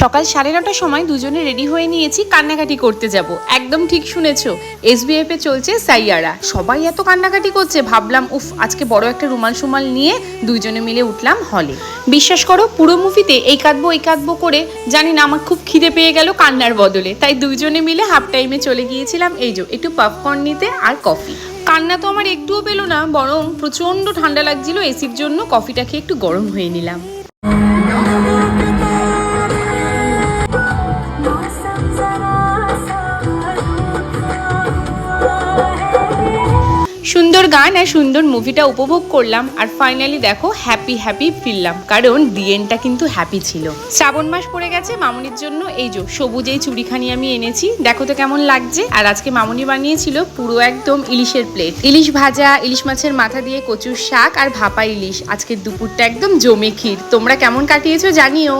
সকাল 9:30টার সময় দুজনে রেডি হয়ে নিয়েছি কান্নাকাটি করতে যাব। একদম ঠিক শুনেছো, এসবিএফ এ চলছে সাইয়ারা। সবাই এত কান্নাকাটি করছে, ভাবলাম উফ আজকে বড় একটা রুমাল সুমাল নিয়ে দুইজনে মিলে উঠলাম হলে। বিশ্বাস করো পুরো মুভিতে এই কাঁদবো করে জানি না আমার খুব খিদে পেয়ে গেল কান্নার বদলে, তাই দুইজনে মিলে হাফ টাইমে চলে গিয়েছিলাম এই যে একটু পপকর্ন নিতে আর কফি। কান্না তো আমার একটুও পেলো না, বরং প্রচন্ড ঠান্ডা লাগছিল এসির জন্য কফিটা খেয়ে একটু গরম হয়ে নিলাম। সুন্দর গান আর সুন্দর মুভিটা উপভোগ করলাম, আর ফাইনালি দেখো হ্যাপি ফিরলাম, কারণ ডিএনটা কিন্তু হ্যাপি ছিল। শ্রাবণ মাস পড়ে গেছে, মামুনির জন্য এই যে সবুজ এই চুড়িখানি আমি এনেছি, দেখো তো কেমন লাগছে। আর আজকে মামুনি বানিয়েছিল পুরো একদম ইলিশের প্লেট, ইলিশ ভাজা, ইলিশ মাছের মাথা দিয়ে কচুর শাক আর ভাপা ইলিশ। আজকের দুপুরটা একদম জমে ক্ষীর। তোমরা কেমন কাটিয়েছো জানিও।